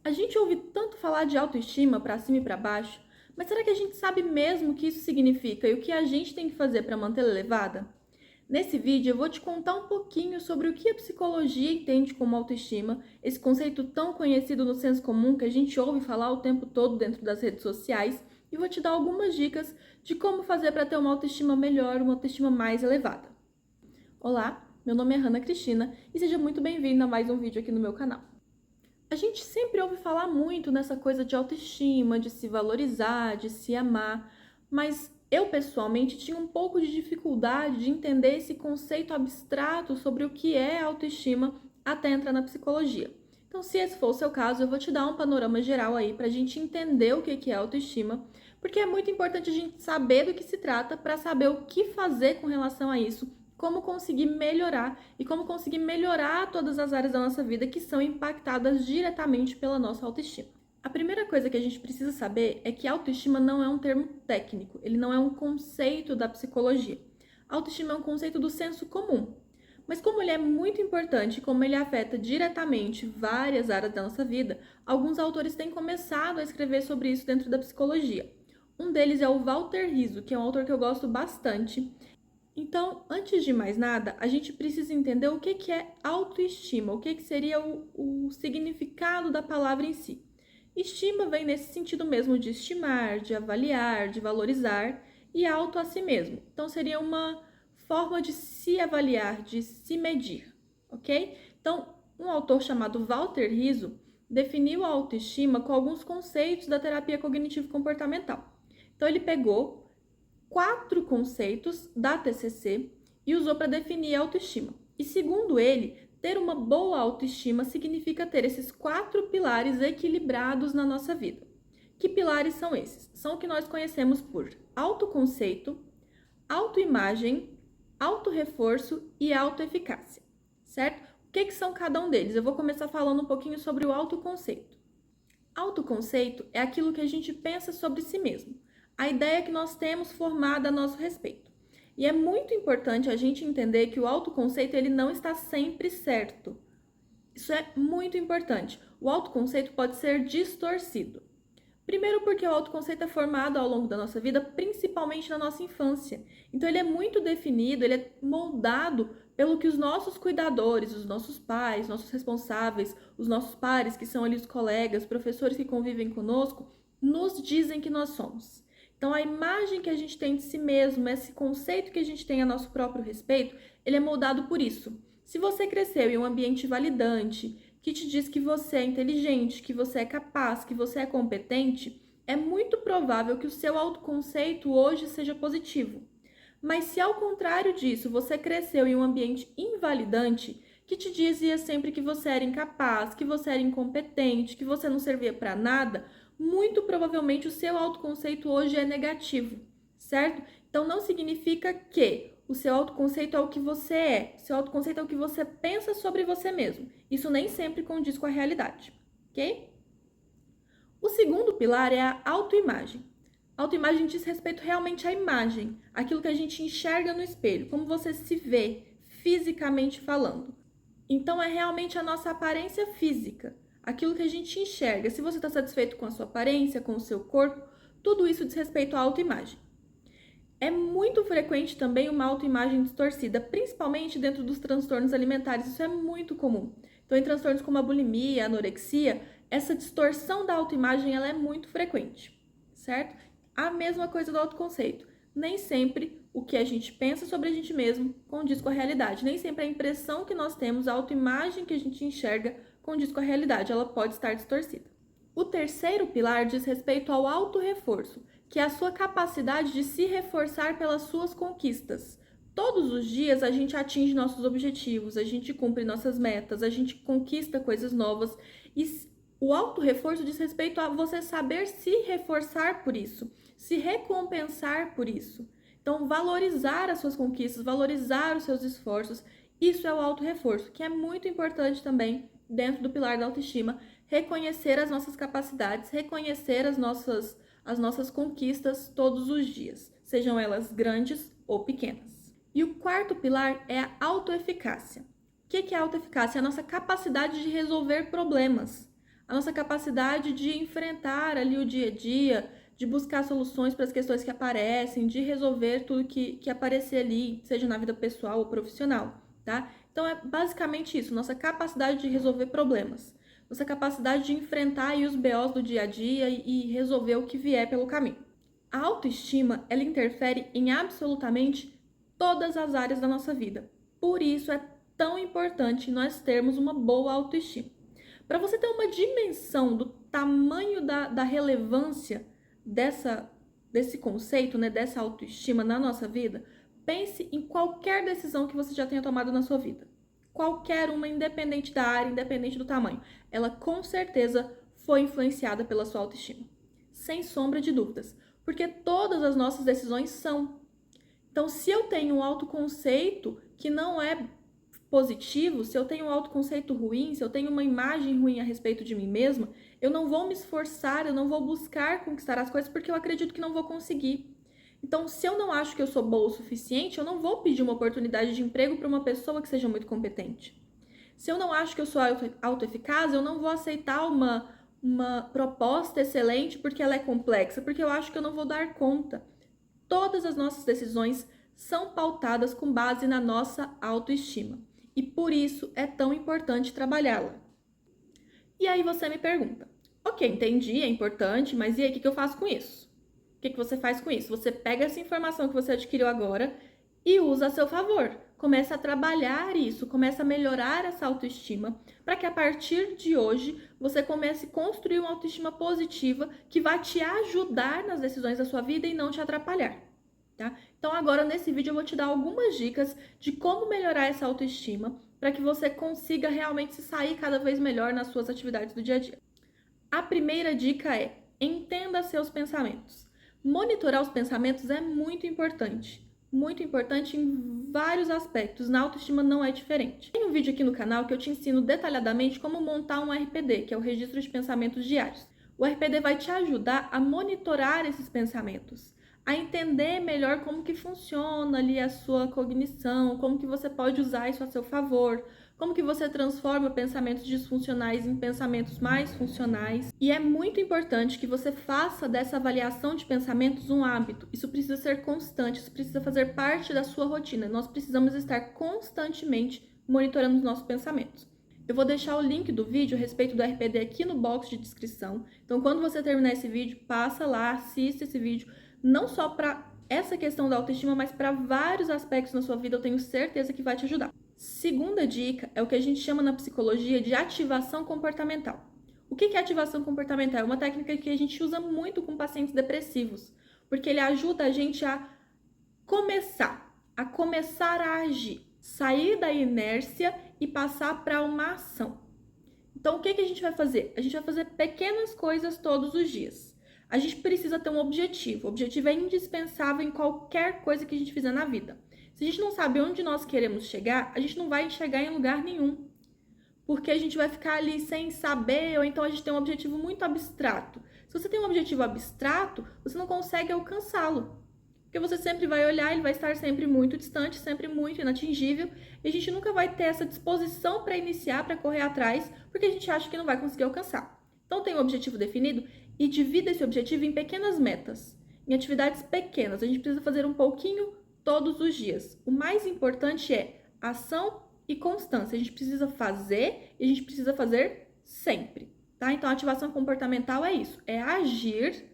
A gente ouve tanto falar de autoestima para cima e para baixo, mas será que a gente sabe mesmo o que isso significa e o que a gente tem que fazer para mantê-la elevada? Nesse vídeo eu vou te contar um pouquinho sobre o que a psicologia entende como autoestima, esse conceito tão conhecido no senso comum que a gente ouve falar o tempo todo dentro das redes sociais, e vou te dar algumas dicas de como fazer para ter uma autoestima melhor, uma autoestima mais elevada. Olá, meu nome é Hannah Cristina e seja muito bem-vinda a mais um vídeo aqui no meu canal. A gente sempre ouve falar muito nessa coisa de autoestima, de se valorizar, de se amar, mas eu pessoalmente tinha um pouco de dificuldade de entender esse conceito abstrato sobre o que é autoestima até entrar na psicologia. Então, se esse for o seu caso, eu vou te dar um panorama geral aí para a gente entender o que é autoestima, porque é muito importante a gente saber do que se trata para saber o que fazer com relação a isso, como conseguir melhorar e como conseguir melhorar todas as áreas da nossa vida que são impactadas diretamente pela nossa autoestima. A primeira coisa que a gente precisa saber é que autoestima não é um termo técnico, ele não é um conceito da psicologia. Autoestima é um conceito do senso comum. Mas como ele é muito importante, como ele afeta diretamente várias áreas da nossa vida, alguns autores têm começado a escrever sobre isso dentro da psicologia. Um deles é o Walter Rizzo, que é um autor que eu gosto bastante. Então, antes de mais nada, a gente precisa entender o que é autoestima, o que seria o significado da palavra em si. Estima vem nesse sentido mesmo de estimar, de avaliar, de valorizar, e auto a si mesmo. Então, seria uma forma de se avaliar, de se medir, ok? Então, um autor chamado Walter Rizzo definiu a autoestima com alguns conceitos da terapia cognitivo-comportamental. Então, ele pegou 4 conceitos da TCC e usou para definir a autoestima. E segundo ele, ter uma boa autoestima significa ter esses 4 pilares equilibrados na nossa vida. Que pilares são esses? São o que nós conhecemos por autoconceito, autoimagem, autorreforço e autoeficácia, certo? O que são cada um deles? Eu vou começar falando um pouquinho sobre o autoconceito. Autoconceito é aquilo que a gente pensa sobre si mesmo, a ideia que nós temos formada a nosso respeito. E é muito importante a gente entender que o autoconceito ele não está sempre certo. Isso é muito importante. O autoconceito pode ser distorcido. Primeiro porque o autoconceito é formado ao longo da nossa vida, principalmente na nossa infância. Então ele é muito definido, ele é moldado pelo que os nossos cuidadores, os nossos pais, nossos responsáveis, os nossos pares, que são ali os colegas, professores que convivem conosco, nos dizem que nós somos. Então a imagem que a gente tem de si mesmo, esse conceito que a gente tem a nosso próprio respeito, ele é moldado por isso. Se você cresceu em um ambiente validante, que te diz que você é inteligente, que você é capaz, que você é competente, é muito provável que o seu autoconceito hoje seja positivo. Mas se ao contrário disso, você cresceu em um ambiente invalidante, que te dizia sempre que você era incapaz, que você era incompetente, que você não servia para nada, muito provavelmente o seu autoconceito hoje é negativo, certo? Então não significa que o seu autoconceito é o que você é, o seu autoconceito é o que você pensa sobre você mesmo. Isso nem sempre condiz com a realidade, ok? O segundo pilar é a autoimagem. Autoimagem diz respeito realmente à imagem, aquilo que a gente enxerga no espelho, como você se vê fisicamente falando. Então é realmente a nossa aparência física, aquilo que a gente enxerga. Se você está satisfeito com a sua aparência, com o seu corpo, tudo isso diz respeito à autoimagem. É muito frequente também uma autoimagem distorcida, principalmente dentro dos transtornos alimentares. Isso é muito comum. Então, em transtornos como a bulimia, a anorexia, essa distorção da autoimagem ela é muito frequente, certo? A mesma coisa do autoconceito. Nem sempre o que a gente pensa sobre a gente mesmo condiz com a realidade. Nem sempre a impressão que nós temos, a autoimagem que a gente enxerga, condiz com a realidade. Ela pode estar distorcida. O terceiro pilar diz respeito ao autorreforço, que é a sua capacidade de se reforçar pelas suas conquistas. Todos os dias a gente atinge nossos objetivos, a gente cumpre nossas metas, a gente conquista coisas novas e o autorreforço diz respeito a você saber se reforçar por isso, se recompensar por isso. Então, valorizar as suas conquistas, valorizar os seus esforços, isso é o autorreforço, que é muito importante também dentro do pilar da autoestima, reconhecer as nossas capacidades, reconhecer as nossas conquistas todos os dias, sejam elas grandes ou pequenas. E o quarto pilar é a autoeficácia. O que é a autoeficácia? É a nossa capacidade de resolver problemas. a nossa capacidade de enfrentar ali o dia a dia, de buscar soluções para as questões que aparecem, de resolver tudo que aparecer ali, seja na vida pessoal ou profissional, tá? Então é basicamente isso, nossa capacidade de resolver problemas, nossa capacidade de enfrentar aí os BOs do dia a dia e resolver o que vier pelo caminho. A autoestima, ela interfere em absolutamente todas as áreas da nossa vida. Por isso é tão importante nós termos uma boa autoestima. Para você ter uma dimensão do tamanho da relevância desse conceito, né, dessa autoestima na nossa vida, pense em qualquer decisão que você já tenha tomado na sua vida. Qualquer uma, independente da área, independente do tamanho. Ela com certeza foi influenciada pela sua autoestima. Sem sombra de dúvidas. Porque todas as nossas decisões são. Então, se eu tenho um autoconceito que não é positivo, se eu tenho um autoconceito ruim, se eu tenho uma imagem ruim a respeito de mim mesma, eu não vou me esforçar, eu não vou buscar conquistar as coisas porque eu acredito que não vou conseguir. Então, se eu não acho que eu sou boa o suficiente, eu não vou pedir uma oportunidade de emprego para uma pessoa que seja muito competente. Se eu não acho que eu sou autoeficaz, eu não vou aceitar uma proposta excelente porque ela é complexa, porque eu acho que eu não vou dar conta. Todas as nossas decisões são pautadas com base na nossa autoestima. E por isso é tão importante trabalhá-la. E aí você me pergunta, ok, entendi, é importante, mas e aí o que eu faço com isso? O que você faz com isso? Você pega essa informação que você adquiriu agora e usa a seu favor. Começa a trabalhar isso, começa a melhorar essa autoestima, para que a partir de hoje você comece a construir uma autoestima positiva que vai te ajudar nas decisões da sua vida e não te atrapalhar, tá? Então agora nesse vídeo eu vou te dar algumas dicas de como melhorar essa autoestima, para que você consiga realmente se sair cada vez melhor nas suas atividades do dia a dia. A primeira dica é: entenda seus pensamentos. Monitorar os pensamentos é muito importante em vários aspectos. Na autoestima não é diferente. Tem um vídeo aqui no canal que eu te ensino detalhadamente como montar um RPD, que é o Registro de Pensamentos Diários. O RPD vai te ajudar a monitorar esses pensamentos, a entender melhor como que funciona ali a sua cognição, como que você pode usar isso a seu favor, como que você transforma pensamentos disfuncionais em pensamentos mais funcionais. E é muito importante que você faça dessa avaliação de pensamentos um hábito. Isso precisa ser constante, isso precisa fazer parte da sua rotina. Nós precisamos estar constantemente monitorando os nossos pensamentos. Eu vou deixar o link do vídeo a respeito do RPD aqui no box de descrição. Então, quando você terminar esse vídeo, passa lá, assista esse vídeo, não só para essa questão da autoestima, mas para vários aspectos na sua vida, eu tenho certeza que vai te ajudar. Segunda dica é o que a gente chama na psicologia de ativação comportamental. O que é ativação comportamental? É uma técnica que a gente usa muito com pacientes depressivos, porque ele ajuda a gente a começar a agir, sair da inércia e passar para uma ação. Então, o que a gente vai fazer? A gente vai fazer pequenas coisas todos os dias. A gente precisa ter um objetivo. O objetivo é indispensável em qualquer coisa que a gente fizer na vida. Se a gente não sabe onde nós queremos chegar, a gente não vai chegar em lugar nenhum. Porque a gente vai ficar ali sem saber, ou então a gente tem um objetivo muito abstrato. Se você tem um objetivo abstrato, você não consegue alcançá-lo. Porque você sempre vai olhar, ele vai estar sempre muito distante, sempre muito inatingível, e a gente nunca vai ter essa disposição para iniciar, para correr atrás, porque a gente acha que não vai conseguir alcançar. Então tem um objetivo definido e divida esse objetivo em pequenas metas, em atividades pequenas. A gente precisa fazer um pouquinho todos os dias. O mais importante é ação e constância. A gente precisa fazer e a gente precisa fazer sempre, tá? Então a ativação comportamental é isso, é agir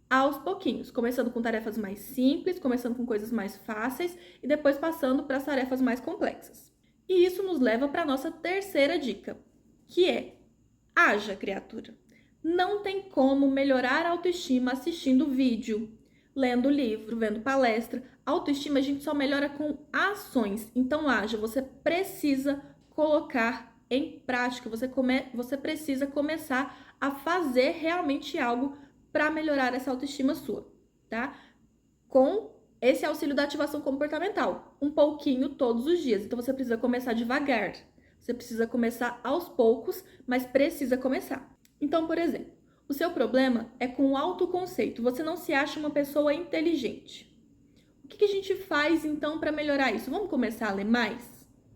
aos pouquinhos, começando com tarefas mais simples, começando com coisas mais fáceis e depois passando para as tarefas mais complexas. E isso nos leva para a nossa terceira dica, que é: haja, criatura. Não tem como melhorar a autoestima assistindo vídeo, lendo livro, vendo palestra. A autoestima a gente só melhora com ações. Então haja, você precisa colocar em prática, você precisa começar a fazer realmente algo para melhorar essa autoestima sua, tá? Com esse auxílio da ativação comportamental, um pouquinho todos os dias. Então você precisa começar devagar, você precisa começar aos poucos, mas precisa começar. Então, por exemplo, o seu problema é com o autoconceito, você não se acha uma pessoa inteligente. O que a gente faz então para melhorar isso? Vamos começar a ler mais?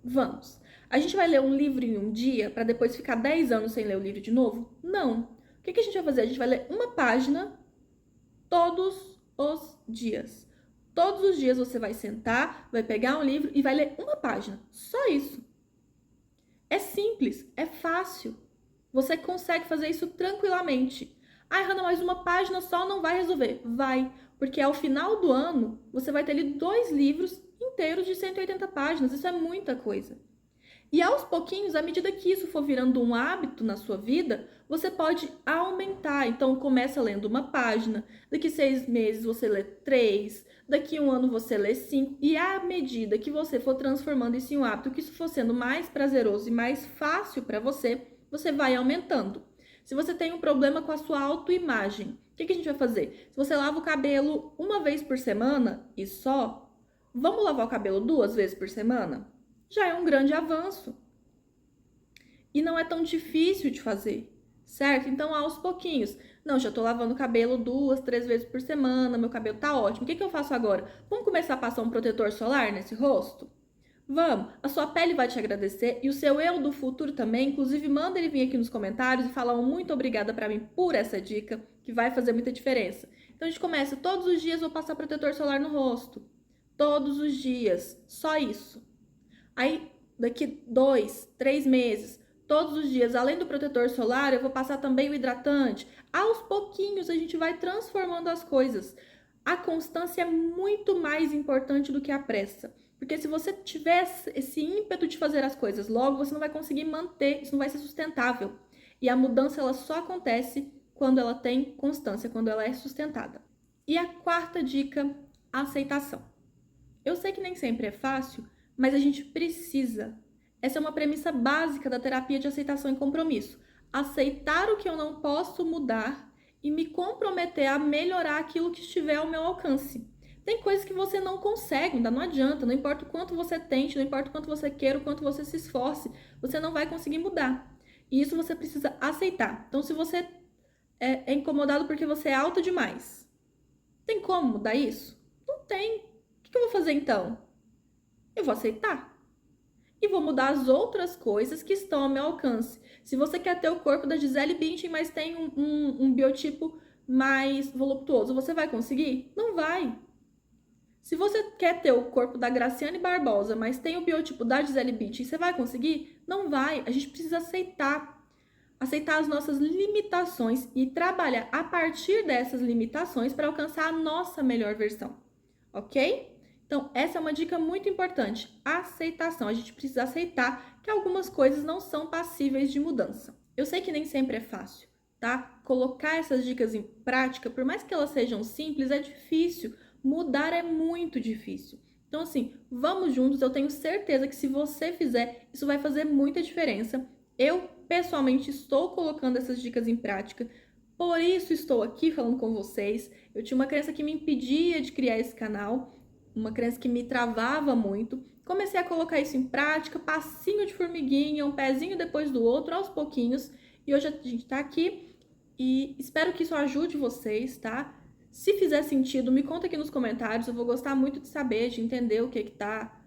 Vamos! A gente vai ler um livro em um dia para depois ficar 10 anos sem ler o livro de novo? Não. O que a gente vai fazer? A gente vai ler uma página todos os dias. Todos os dias você vai sentar, vai pegar um livro e vai ler uma página. Só isso. É simples, é fácil. Você consegue fazer isso tranquilamente. Ai, Hannah, mas uma página só não vai resolver. Vai, porque ao final do ano você vai ter lido 2 livros inteiros de 180 páginas. Isso é muita coisa. E aos pouquinhos, à medida que isso for virando um hábito na sua vida, você pode aumentar. Então, começa lendo uma página, daqui 6 meses você lê 3, daqui 1 ano você lê 5. E à medida que você for transformando isso em um hábito, que isso for sendo mais prazeroso e mais fácil para você, você vai aumentando. Se você tem um problema com a sua autoimagem, o que a gente vai fazer? Se você lava o cabelo uma vez por semana e só, vamos lavar o cabelo 2 vezes por semana? Já é um grande avanço. E não é tão difícil de fazer, certo? Então, aos pouquinhos. Não, já tô lavando o cabelo 2, 3 vezes por semana, meu cabelo tá ótimo. O que eu faço agora? Vamos começar a passar um protetor solar nesse rosto? Vamos! A sua pele vai te agradecer e o seu eu do futuro também. Inclusive, manda ele vir aqui nos comentários e falar um muito obrigada pra mim por essa dica, que vai fazer muita diferença. Então, a gente começa, todos os dias vou passar protetor solar no rosto. Todos os dias. Só isso. Aí, daqui 2, 3 meses, todos os dias, além do protetor solar, eu vou passar também o hidratante. Aos pouquinhos, a gente vai transformando as coisas. A constância é muito mais importante do que a pressa. Porque se você tiver esse ímpeto de fazer as coisas logo, você não vai conseguir manter, isso não vai ser sustentável. E a mudança, ela só acontece quando ela tem constância, quando ela é sustentada. E a quarta dica, a aceitação. Eu sei que nem sempre é fácil, mas a gente precisa. Essa é uma premissa básica da terapia de aceitação e compromisso. Aceitar o que eu não posso mudar e me comprometer a melhorar aquilo que estiver ao meu alcance. Tem coisas que você não consegue, não adianta, não importa o quanto você tente, não importa o quanto você queira, o quanto você se esforce, você não vai conseguir mudar. E isso você precisa aceitar. Então, se você é incomodado porque você é alto demais, tem como mudar isso? Não tem. O que eu vou fazer então? Eu vou aceitar. E vou mudar as outras coisas que estão ao meu alcance. Se você quer ter o corpo da Gisele Bündchen, mas tem um biotipo mais voluptuoso, você vai conseguir? Não vai. Se você quer ter o corpo da Graciane Barbosa, mas tem o biotipo da Gisele Bündchen, você vai conseguir? Não vai. A gente precisa aceitar. Aceitar as nossas limitações e trabalhar a partir dessas limitações para alcançar a nossa melhor versão. Ok? Então, essa é uma dica muito importante, aceitação. A gente precisa aceitar que algumas coisas não são passíveis de mudança. Eu sei que nem sempre é fácil, tá? Colocar essas dicas em prática, por mais que elas sejam simples, é difícil. Mudar é muito difícil. Então, assim, vamos juntos. Eu tenho certeza que se você fizer, isso vai fazer muita diferença. Eu, pessoalmente, estou colocando essas dicas em prática. Por isso estou aqui falando com vocês. Eu tinha uma crença que me impedia de criar esse canal, uma crença que me travava muito. Comecei a colocar isso em prática, passinho de formiguinha, um pezinho depois do outro, aos pouquinhos. E hoje a gente tá aqui e espero que isso ajude vocês, tá? Se fizer sentido, me conta aqui nos comentários. Eu vou gostar muito de saber, de entender o que tá...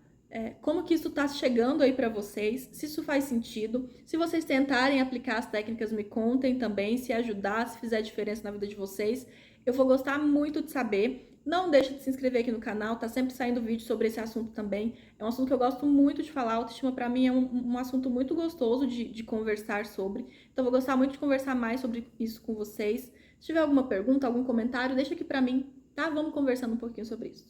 como que isso tá chegando aí pra vocês, se isso faz sentido. Se vocês tentarem aplicar as técnicas, me contem também, se ajudar, se fizer diferença na vida de vocês. Eu vou gostar muito de saber. Não deixa de se inscrever aqui no canal, tá sempre saindo vídeo sobre esse assunto também. É um assunto que eu gosto muito de falar, autoestima pra mim é um assunto muito gostoso de conversar sobre. Então eu vou gostar muito de conversar mais sobre isso com vocês. Se tiver alguma pergunta, algum comentário, deixa aqui pra mim, tá? Vamos conversando um pouquinho sobre isso.